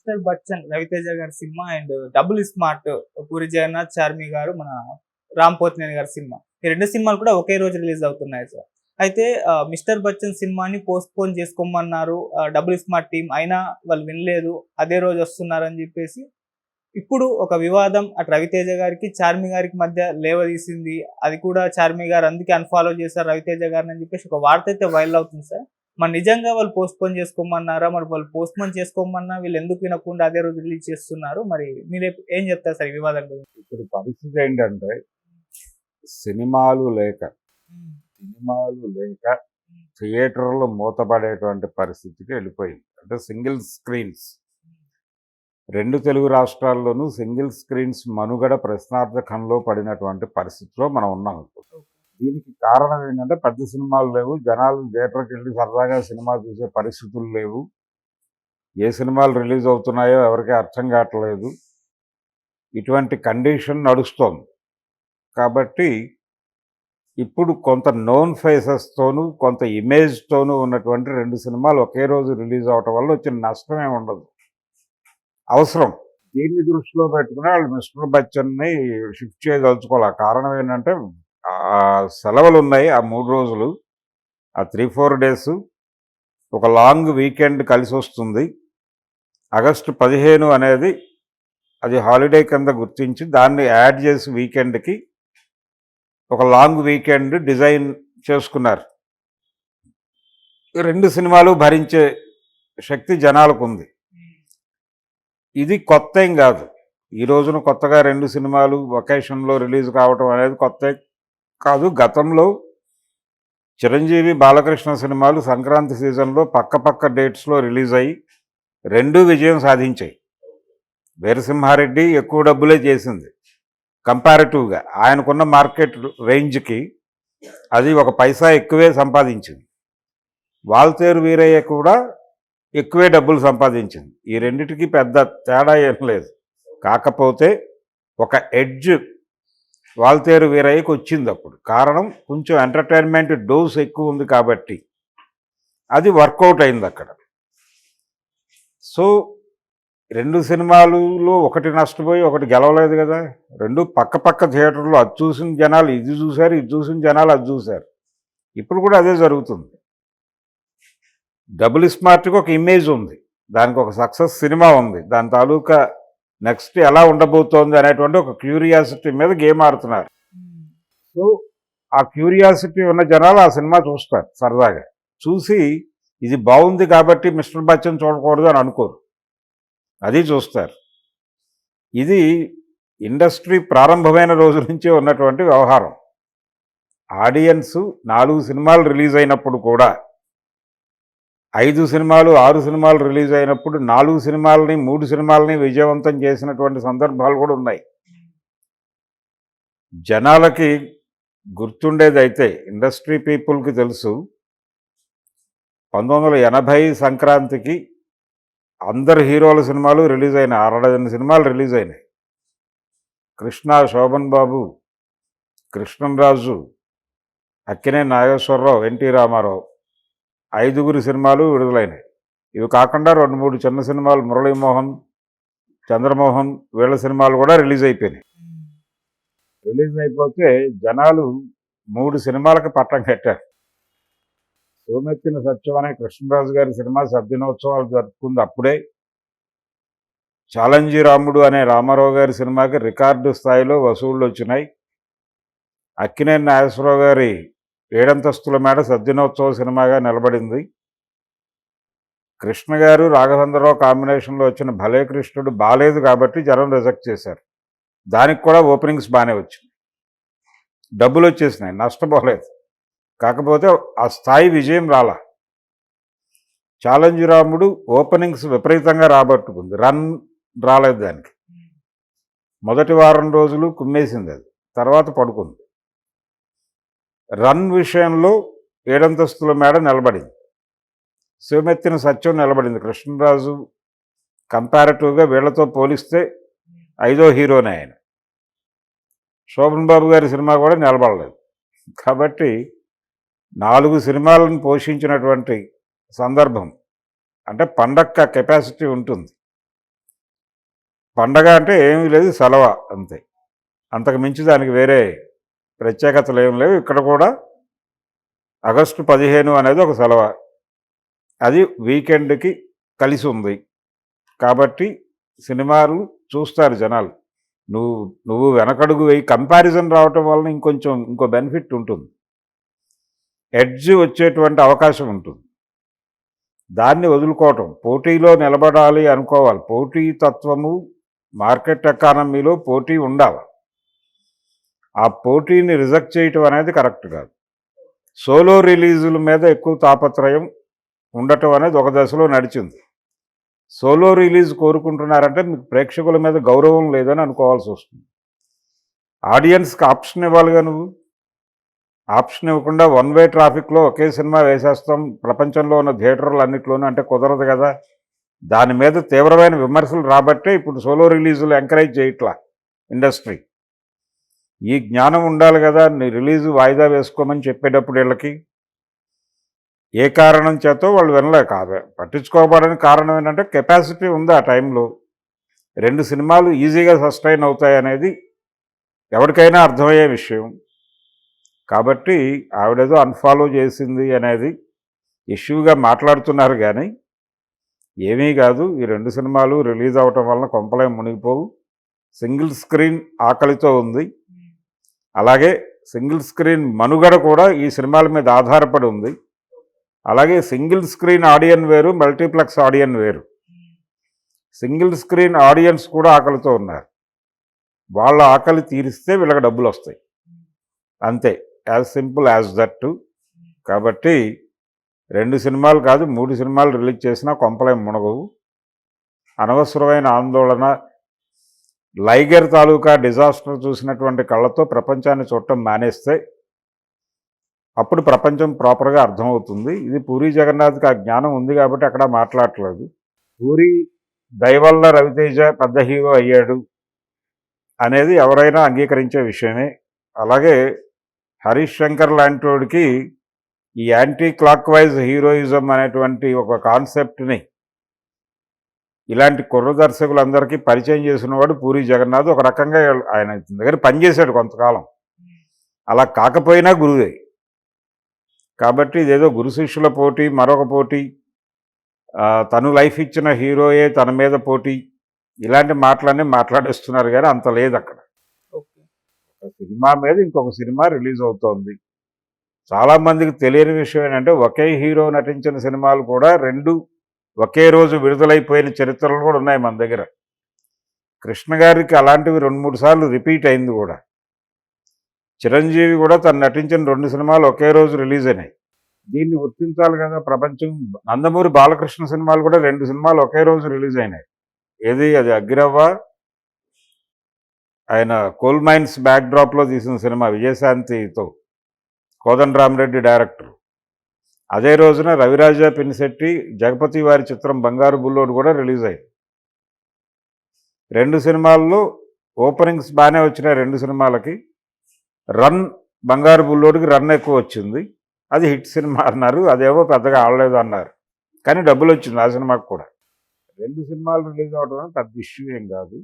Mister Bachchan 'Ravi Teja' గారి cinema and 'double smart' Puri Jagannadh, Charmi గారు, మన రామ్ పోతినేని గారి సినిమా. ఈ 2 సినిమాలు కూడా ఒకే రోజు రిలీజ్ అవుతున్నాయి సార్. అయితే 'మిస్టర్ బచ్చన్' సినిమాని పోస్ట్‌పోన్ చేసుకోమన్నారు 'డబుల్ స్మార్ట్' టీమ్. అయినా వాళ్ళు వినలేదు. అదే రోజు వస్తున్నారని చెప్పేసి ఇప్పుడు ఒక వివాదం అటు 'రవితేజ' గారికి, చార్మి గారికి మధ్య లేవదీసింది. అది కూడా చార్మి గారు అందుకే అన్‌ఫాలో చేశారు 'రవితేజ' గారిని అని చెప్పేసి ఒక వార్త అయితే వైరల్ అవుతుంది సార్. మరి నిజంగా వాళ్ళు పోస్ట్‌పోన్ చేసుకోమన్నారా? మరి వాళ్ళు పోస్ట్‌పోన్ చేసుకోమన్నా వీళ్ళు ఎందుకు వినకుండా అదే రోజు రిలీజ్ చేస్తున్నారు? మరి మీరు ఏం చెప్తారు సార్ ఈ వివాదం గురించి? ఇప్పుడు పరిస్థితి ఏంటంటే సినిమాలు లేక హ్మ్. సినిమాలు లేక థియేటర్లు మూతపడేటువంటి పరిస్థితికి వెళ్ళిపోయింది. అంటే సింగిల్ స్క్రీన్స్ 2 తెలుగు రాష్ట్రాల్లోనూ సింగిల్ స్క్రీన్స్ మనుగడ ప్రశ్నార్థకంలో పడినటువంటి పరిస్థితిలో మనం ఉన్నాం ఇప్పుడు. దీనికి కారణం ఏంటంటే పెద్ద సినిమాలు లేవు, జనాలు థియేటర్కి వెళ్ళి సరదాగా సినిమా చూసే పరిస్థితులు లేవు, ఏ సినిమాలు రిలీజ్ అవుతున్నాయో ఎవరికీ అర్థం కావట్లేదు, ఇటువంటి కండిషన్ నడుస్తోంది. కాబట్టి ఇప్పుడు కొంత నోన్ ఫేసెస్తోనూ కొంత ఇమేజ్తోనూ ఉన్నటువంటి 2 సినిమాలు ఒకే రోజు రిలీజ్ అవటం వల్ల వచ్చిన నష్టం ఏమి ఉండదు. అవసరం దీన్ని దృష్టిలో పెట్టుకుని వాళ్ళు మిస్టర్ బచ్చన్ని షిఫ్ట్ చేయదలుచుకోవాలి. ఆ కారణం ఏంటంటే సెలవులు ఉన్నాయి ఆ 3 రోజులు, ఆ 3-4 డేస్, ఒక లాంగ్ వీకెండ్ కలిసి వస్తుంది. ఆగస్టు 15 అనేది అది హాలిడే కింద గుర్తించి దాన్ని యాడ్ చేసి వీకెండ్కి ఒక లాంగ్ వీకెండ్ డిజైన్ చేసుకున్నారు. 2 సినిమాలు భరించే శక్తి జనాలకు ఉంది. ఇది కొత్త ఏం కాదు. ఈ రోజున కొత్తగా 2 సినిమాలు ఒకేషన్లో రిలీజ్ కావటం అనేది కొత్త కాదు. గతంలో చిరంజీవి, బాలకృష్ణ సినిమాలు సంక్రాంతి సీజన్లో పక్క డేట్స్లో రిలీజ్ అయ్యి 2 విజయం సాధించాయి. వీరసింహారెడ్డి ఎక్కువ డబ్బులే చేసింది కంపారిటివ్గా, ఆయనకున్న మార్కెట్ రేంజ్కి అది 1 పైసా ఎక్కువే సంపాదించింది. వాల్తేరు వీరయ్య కూడా ఎక్కువే డబ్బులు సంపాదించింది. ఈ రెండిటికి పెద్ద తేడా ఏం లేదు. కాకపోతే ఒక ఎడ్జ్ వాల్తేరు వీరయ్యకు వచ్చింది అప్పుడు. కారణం కొంచెం ఎంటర్టైన్మెంట్ డోస్ ఎక్కువ ఉంది కాబట్టి అది వర్కౌట్ అయింది అక్కడ. సో 2 సినిమాలలో ఒకటి నష్టపోయి ఒకటి గెలవలేదు కదా. 2 పక్క థియేటర్లో అది చూసిన జనాలు ఇది చూశారు, ఇది చూసిన జనాలు అది చూశారు. ఇప్పుడు కూడా అదే జరుగుతుంది. డబుల్ స్మార్ట్కి ఒక ఇమేజ్ ఉంది, దానికి ఒక సక్సెస్ సినిమా ఉంది, దాని తాలూకా నెక్స్ట్ ఎలా ఉండబోతోంది అనేటువంటి ఒక క్యూరియాసిటీ మీద గేమ్ ఆడుతున్నారు. సో ఆ క్యూరియాసిటీ ఉన్న జనాలు ఆ సినిమా చూస్తారు సరదాగా. చూసి ఇది బాగుంది కాబట్టి మిస్టర్ బచ్చన్ చూడకూడదు అని అనుకోరు, అది చూస్తారు. ఇది ఇండస్ట్రీ ప్రారంభమైన రోజు నుంచే ఉన్నటువంటి వ్యవహారం. ఆడియన్స్ 4 సినిమాలు రిలీజ్ అయినప్పుడు కూడా, 5 సినిమాలు 6 సినిమాలు రిలీజ్ అయినప్పుడు 4 సినిమాలని 3 సినిమాలని విజయవంతం చేసినటువంటి సందర్భాలు కూడా ఉన్నాయి. జనాలకి గుర్తుండేదైతే ఇండస్ట్రీ పీపుల్కి తెలుసు, 1980 సంక్రాంతికి అందరు హీరోల సినిమాలు రిలీజ్ అయినాయి. 6 సినిమాలు రిలీజ్ అయినాయి. కృష్ణ, శోభన్ బాబు, కృష్ణంరాజు, అక్కినేని నాగేశ్వరరావు, ఎన్టీ రామారావు 5 సినిమాలు విడుదలైనాయి. ఇవి కాకుండా 2-3 చిన్న సినిమాలు, మురళీమోహన్, చంద్రమోహన్ వీళ్ళ సినిమాలు కూడా రిలీజ్ అయిపోయినాయి. రిలీజ్ అయిపోతే జనాలు 3 సినిమాలకు పట్టం కట్టారు. సోమెత్తిన సత్యం అనే కృష్ణరాజు గారి సినిమా సద్దినోత్సవాలు జరుపుకుంది అప్పుడే. చాలంజీ రాముడు అనే రామారావు గారి సినిమాకి రికార్డు స్థాయిలో వసూళ్లు వచ్చినాయి. అక్కినేని నాగేశ్వరరావు గారి 7 మేడ సద్దినోత్సవ సినిమాగా నిలబడింది. కృష్ణ గారు, రాఘవేంద్రరావు కాంబినేషన్లో వచ్చిన భలే కృష్ణుడు బాలేదు కాబట్టి జనం రిజెక్ట్ చేశారు. దానికి కూడా ఓపెనింగ్స్ బాగానే వచ్చినాయి, డబ్బులు వచ్చేసినాయి, నష్టపోలేదు. కాకపోతే ఆ స్థాయి విజయం రాలా. ఛాలెంజ్ రాముడు ఓపెనింగ్స్ విపరీతంగా రాబట్టుకుంది, రన్ రాలేదు దానికి. మొదటి వారం రోజులు కుమ్మేసింది, అది తర్వాత పడుకుంది. రన్ విషయంలో 7 మేడ నిలబడింది. శివమెత్తిన సత్యం నిలబడింది. కృష్ణరాజు కంపారిటివ్గా వీళ్లతో పోలిస్తే 5వ హీరోనే ఆయన. శోభన్ బాబు గారి సినిమా కూడా నిలబడలేదు. కాబట్టి 4 సినిమాలను పోషించినటువంటి సందర్భం, అంటే పండక్క కెపాసిటీ ఉంటుంది. పండగ అంటే ఏమీ లేదు, సెలవ అంతే. అంతకు మించి దానికి వేరే ప్రత్యేకతలు ఏం లేవు. ఇక్కడ కూడా ఆగస్టు 15 అనేది ఒక సెలవ. అది వీకెండ్కి కలిసి ఉంది కాబట్టి సినిమాలు చూస్తారు జనాలు. నువ్వు నువ్వు వెనకడుగు వేయి, కంపారిజన్ రావటం వలన ఇంకో బెనిఫిట్ ఉంటుంది, ఎడ్జ్ వచ్చేటువంటి అవకాశం ఉంటుంది. దాన్ని వదులుకోవటం, పోటీలో నిలబడాలి అనుకోవాలి. పోటీ తత్వము, మార్కెట్ ఎకానమీలో పోటీ ఉండాలి. ఆ పోటీని రిజెక్ట్ చేయటం అనేది కరెక్ట్ కాదు. సోలో రిలీజుల మీద ఎక్కువ తాపత్రయం ఉండటం అనేది ఒక దశలో నడిచింది. సోలో రిలీజ్ కోరుకుంటున్నారంటే మీకు ప్రేక్షకుల మీద గౌరవం లేదని అనుకోవాల్సి వస్తుంది. ఆడియన్స్కి ఆప్షన్ ఇవ్వాలిగా. నువ్వు ఆప్షన్ ఇవ్వకుండా వన్ వే ట్రాఫిక్లో ఒకే సినిమా వేసేస్తాం ప్రపంచంలో ఉన్న థియేటర్లు అన్నింటిలోనూ అంటే కుదరదు కదా. దాని మీద తీవ్రమైన విమర్శలు రాబట్టే ఇప్పుడు సోలో రిలీజులు ఎంకరేజ్ చేయట్లా ఇండస్ట్రీ. ఈ జ్ఞానం ఉండాలి కదా. నీ రిలీజు వాయిదా వేసుకోమని చెప్పేటప్పుడు వీళ్ళకి ఏ కారణం చేతో వాళ్ళు వినలేక పట్టించుకోబడని కారణం ఏంటంటే కెపాసిటీ ఉంది ఆ టైంలో. 2 సినిమాలు ఈజీగా సస్టైన్ అవుతాయి అనేది ఎవరికైనా అర్థమయ్యే విషయం. కాబట్టి ఆవిడేదో అన్ఫాలో చేసింది అనేది ఇష్యూగా మాట్లాడుతున్నారు కానీ ఏమీ కాదు. ఈ 2 సినిమాలు రిలీజ్ అవటం వలన కొంపలే మునిగిపోవు. సింగిల్ స్క్రీన్ ఆకలితో ఉంది. అలాగే సింగిల్ స్క్రీన్ మనుగడ కూడా ఈ సినిమాల మీద ఆధారపడి ఉంది. అలాగే సింగిల్ స్క్రీన్ ఆడియన్ వేరు, మల్టీప్లెక్స్ ఆడియన్ వేరు. సింగిల్ స్క్రీన్ ఆడియన్స్ కూడా ఆకలితో ఉన్నారు. వాళ్ళ ఆకలి తీరిస్తే వీళ్ళకి డబ్బులు వస్తాయి, అంతే. As simple as that. కాబట్టి 2 సినిమాలు కాదు 3 సినిమాలు రిలీజ్ చేసినా కొంపలేం మునగవు. అనవసరమైన ఆందోళన, లైగర్ తాలూకా డిజాస్టర్ చూసినటువంటి కళ్ళతో ప్రపంచాన్ని చూడటం మానేస్తే అప్పుడు ప్రపంచం ప్రాపర్గా అర్థమవుతుంది. ఇది పూరి జగన్నాథ్కి ఆ జ్ఞానం ఉంది కాబట్టి అక్కడ మాట్లాడట్లేదు. పూరి దయవల్ల రవితేజ పెద్ద హీరో అయ్యాడు అనేది ఎవరైనా అంగీకరించే విషయమే. అలాగే హరీష్ శంకర్ లాంటి వాడికి ఈ యాంటీ క్లాక్ వైజ్ హీరోయిజం అనేటువంటి ఒక కాన్సెప్ట్ని ఇలాంటి కుర్ర దర్శకులందరికీ పరిచయం చేసినవాడు పూరి జగన్నాథ్. ఒక రకంగా ఆయన దగ్గర పనిచేశాడు కొంతకాలం. అలా కాకపోయినా గురువే. కాబట్టి ఇదేదో గురు శిష్యుల పోటీ, మరొక పోటీ, తను లైఫ్ ఇచ్చిన హీరోయే తన మీద పోటీ, ఇలాంటి మాటలన్నీ మాట్లాడేస్తున్నారు కానీ అంత లేదు అక్కడ. ఒక సినిమా మీద ఇంకొక సినిమా రిలీజ్ అవుతోంది. చాలామందికి తెలియని విషయం ఏంటంటే ఒకే హీరో నటించిన సినిమాలు కూడా 2 ఒకే రోజు విడుదలైపోయిన చరిత్రలు కూడా ఉన్నాయి మన దగ్గర. కృష్ణ గారికి అలాంటివి 2-3 సార్లు రిపీట్ అయింది కూడా. చిరంజీవి కూడా తను నటించిన 2 సినిమాలు ఒకే రోజు రిలీజ్ అయినాయి. దీన్ని గుర్తించాలి కదా ప్రపంచం. నందమూరి బాలకృష్ణ సినిమాలు కూడా 2 సినిమాలు ఒకే రోజు రిలీజ్ అయినాయి. ఏది అది అగ్గిరవ్వ, ఆయన కోల్ మైన్స్ బ్యాక్డ్రాప్లో తీసిన సినిమా విజయశాంతితో, కోదండరామరెడ్డి డైరెక్టర్. అదే రోజున రవిరాజ పినిశెట్టి జగపతి వారి చిత్రం బంగారు బుల్లోడు కూడా రిలీజ్ అయింది. 2 సినిమాల్లో ఓపెనింగ్స్ బాగానే వచ్చినాయి. 2 సినిమాలకి రన్, బంగారు బుల్లోడికి రన్ ఎక్కువ వచ్చింది. అది హిట్ సినిమా అన్నారు, అదేవో పెద్దగా ఆడలేదు అన్నారు. కానీ డబ్బులు వచ్చింది ఆ సినిమాకి కూడా. 2 సినిమాలు రిలీజ్ అవడం పెద్ద ఇష్యూ ఏం కాదు.